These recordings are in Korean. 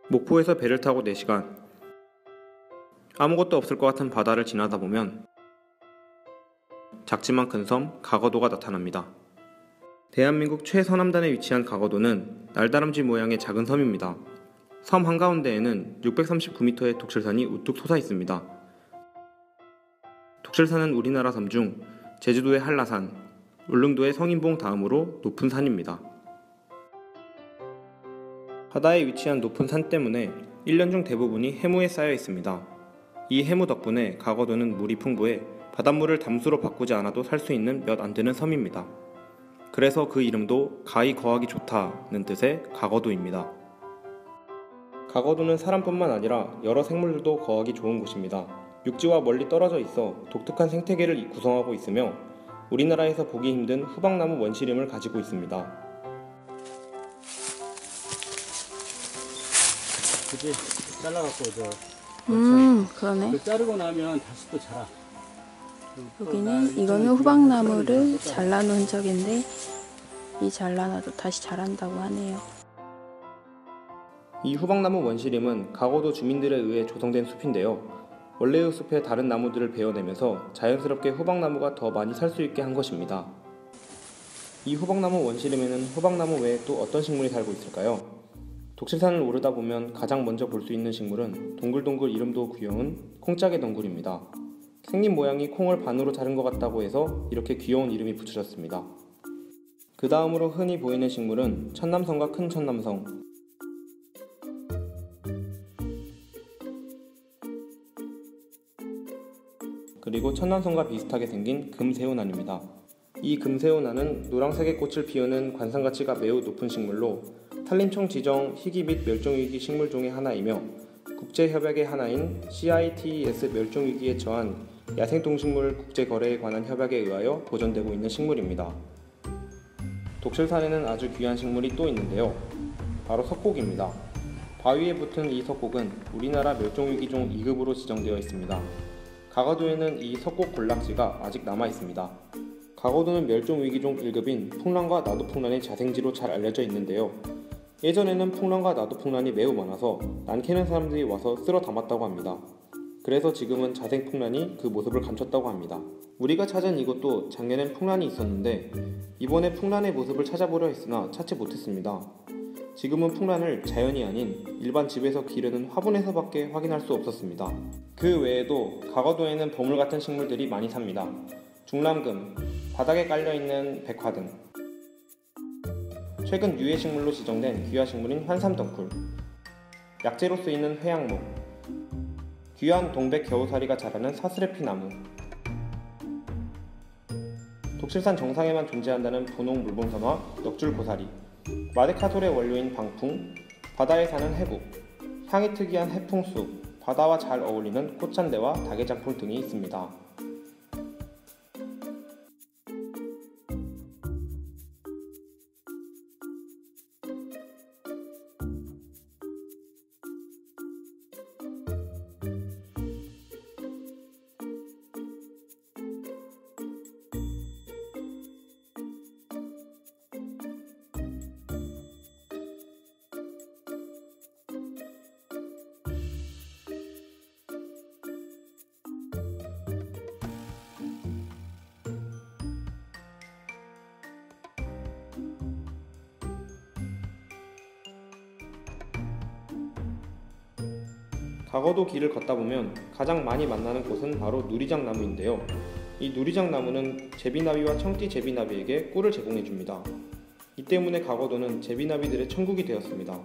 목포에서 배를 타고 4시간. 아무것도 없을 것 같은 바다를 지나다 보면 작지만 큰 섬 가거도가 나타납니다. 대한민국 최서남단에 위치한 가거도는 날다람쥐 모양의 작은 섬입니다. 섬 한가운데에는 639m의 독실산이 우뚝 솟아 있습니다. 독실산은 우리나라 섬 중 제주도의 한라산, 울릉도의 성인봉 다음으로 높은 산입니다. 바다에 위치한 높은 산 때문에 1년 중 대부분이 해무에 쌓여 있습니다. 이 해무 덕분에 가거도는 물이 풍부해 바닷물을 담수로 바꾸지 않아도 살 수 있는 몇 안 되는 섬입니다. 그래서 그 이름도 가히 거하기 좋다는 뜻의 가거도입니다. 가거도는 사람뿐만 아니라 여러 생물들도 거하기 좋은 곳입니다. 육지와 멀리 떨어져 있어 독특한 생태계를 구성하고 있으며 우리나라에서 보기 힘든 후박나무 원시림을 가지고 있습니다. 그치? 잘라갖고 그러네. 자르고 나면 다시 또 자라. 여기는 이거는 후박나무를 잘라놓은 흔적인데 이 잘라놔도 다시 자란다고 하네요. 이 후박나무 원시림은 가거도 주민들에 의해 조성된 숲인데요. 원래의 숲의 다른 나무들을 베어내면서 자연스럽게 후박나무가 더 많이 살 수 있게 한 것입니다. 이 후박나무 원시림에는 후박나무 외에 또 어떤 식물이 살고 있을까요? 독실산을 오르다 보면 가장 먼저 볼 수 있는 식물은 동글동글 이름도 귀여운 콩짝의 덩굴입니다. 생긴 모양이 콩을 반으로 자른 것 같다고 해서 이렇게 귀여운 이름이 붙여졌습니다. 그 다음으로 흔히 보이는 식물은 천남성과 큰 천남성, 그리고 천남성과 비슷하게 생긴 금새우난입니다. 이 금새우난은 노란색의 꽃을 피우는 관상가치가 매우 높은 식물로 산림청 지정 희귀 및 멸종위기 식물종의 하나이며 국제협약의 하나인 CITES 멸종위기에 처한 야생동식물 국제거래에 관한 협약에 의하여 보존되고 있는 식물입니다. 독실산에는 아주 귀한 식물이 또 있는데요. 바로 석곡입니다. 바위에 붙은 이 석곡은 우리나라 멸종위기종 2급으로 지정되어 있습니다. 가거도에는 이 석곡 군락지가 아직 남아 있습니다. 가거도는 멸종위기종 1급인 풍란과 나도풍란의 자생지로 잘 알려져 있는데요. 예전에는 풍란과 나도풍란이 매우 많아서 난 캐는 사람들이 와서 쓸어 담았다고 합니다. 그래서 지금은 자생풍란이 그 모습을 감췄다고 합니다. 우리가 찾은 이곳도 작년엔 풍란이 있었는데 이번에 풍란의 모습을 찾아보려 했으나 찾지 못했습니다. 지금은 풍란을 자연이 아닌 일반 집에서 기르는 화분에서밖에 확인할 수 없었습니다. 그 외에도 가거도에는 보물 같은 식물들이 많이 삽니다. 중남금, 바닥에 깔려있는 백화 등 최근 유해식물로 지정된 귀화식물인 환삼덩굴, 약재로 쓰이는 회양목, 귀한 동백 겨우사리가 자라는 사스레피나무, 독실산 정상에만 존재한다는 분홍 물봉선화, 넉줄고사리, 마데카솔의 원료인 방풍, 바다에 사는 해북, 향이 특이한 해풍숲, 바다와 잘 어울리는 꽃잔대와 다계장풍 등이 있습니다. 가거도 길을 걷다 보면 가장 많이 만나는 곳은 바로 누리장나무인데요. 이 누리장나무는 제비나비와 청띠 제비나비에게 꿀을 제공해줍니다. 이 때문에 가거도는 제비나비들의 천국이 되었습니다.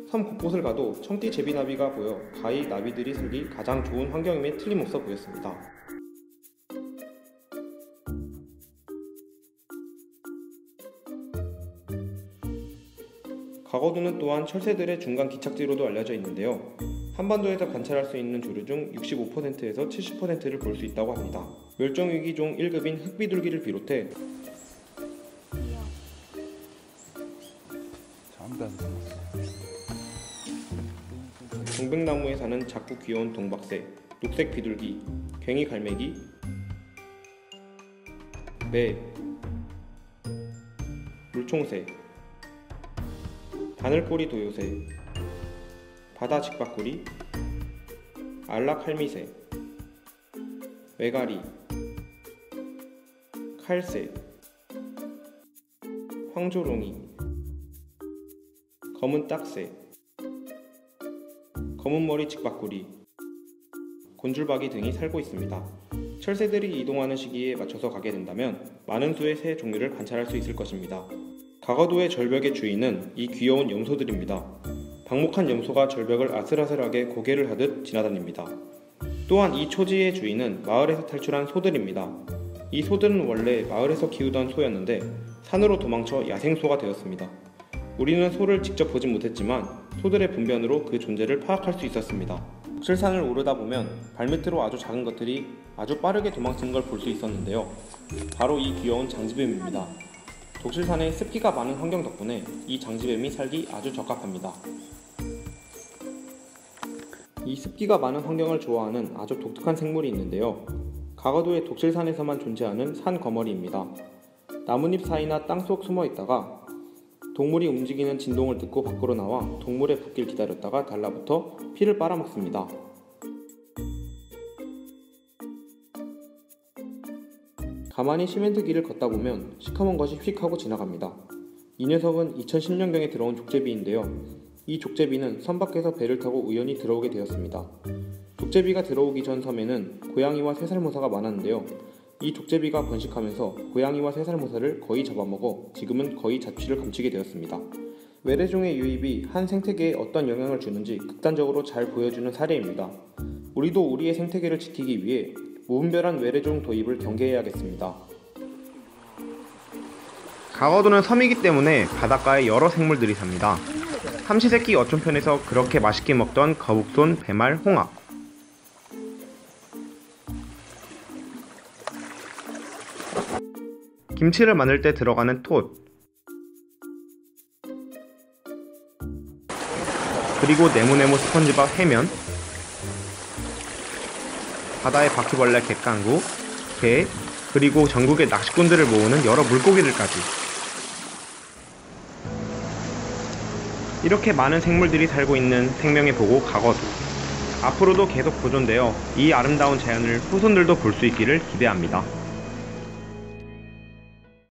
섬 곳곳을 가도 청띠 제비나비가 보여 가히 나비들이 살기 가장 좋은 환경임에 틀림없어 보였습니다. 가거도는 또한 철새들의 중간 기착지로도 알려져 있는데요. 한반도에서 관찰할 수 있는 조류 중 65%에서 70%를 볼 수 있다고 합니다. 멸종위기종 1급인 흑비둘기를 비롯해 동백나무에 사는 작고 귀여운 동박새, 녹색 비둘기, 괭이갈매기, 매, 물총새, 바늘꼬리 도요새, 바다 직박구리, 안락할미새, 메가리, 칼새, 황조롱이, 검은 딱새, 검은머리 직박구리, 곤줄박이 등이 살고 있습니다. 철새들이 이동하는 시기에 맞춰서 가게 된다면 많은 수의 새 종류를 관찰할 수 있을 것입니다. 가거도의 절벽의 주인은 이 귀여운 염소들입니다. 방목한 염소가 절벽을 아슬아슬하게 고개를 하듯 지나다닙니다. 또한 이 초지의 주인은 마을에서 탈출한 소들입니다. 이 소들은 원래 마을에서 키우던 소였는데 산으로 도망쳐 야생소가 되었습니다. 우리는 소를 직접 보진 못했지만 소들의 분변으로 그 존재를 파악할 수 있었습니다. 독실산을 오르다 보면 발밑으로 아주 작은 것들이 아주 빠르게 도망치는 걸 볼 수 있었는데요. 바로 이 귀여운 장지뱀입니다. 독실산의 습기가 많은 환경 덕분에 이 장지뱀이 살기 아주 적합합니다. 이 습기가 많은 환경을 좋아하는 아주 독특한 생물이 있는데요. 가거도의 독실산에서만 존재하는 산거머리입니다. 나뭇잎 사이나 땅속 숨어 있다가 동물이 움직이는 진동을 듣고 밖으로 나와 동물의 붙길 기다렸다가 달라붙어 피를 빨아먹습니다. 가만히 시멘트 길을 걷다 보면 시커먼 것이 휙 하고 지나갑니다. 이 녀석은 2010년경에 들어온 족제비인데요. 이 족제비는 섬 밖에서 배를 타고 우연히 들어오게 되었습니다. 족제비가 들어오기 전 섬에는 고양이와 새살모사가 많았는데요. 이 족제비가 번식하면서 고양이와 새살모사를 거의 잡아먹어 지금은 거의 자취를 감추게 되었습니다. 외래종의 유입이 한 생태계에 어떤 영향을 주는지 극단적으로 잘 보여주는 사례입니다. 우리도 우리의 생태계를 지키기 위해 무분별한 외래종 도입을 경계해야겠습니다. 가거도는 섬이기 때문에 바닷가에 여러 생물들이 삽니다. 삼시세끼 어촌편에서 그렇게 맛있게 먹던 거북손, 배말, 홍합, 김치를 만들 때 들어가는 톳, 그리고 네모네모 스펀지밥 해면, 바다의 바퀴벌레 갯강구, 게, 그리고 전국의 낚시꾼들을 모으는 여러 물고기들까지. 이렇게 많은 생물들이 살고 있는 생명의 보고 가거도. 앞으로도 계속 보존되어 이 아름다운 자연을 후손들도 볼 수 있기를 기대합니다.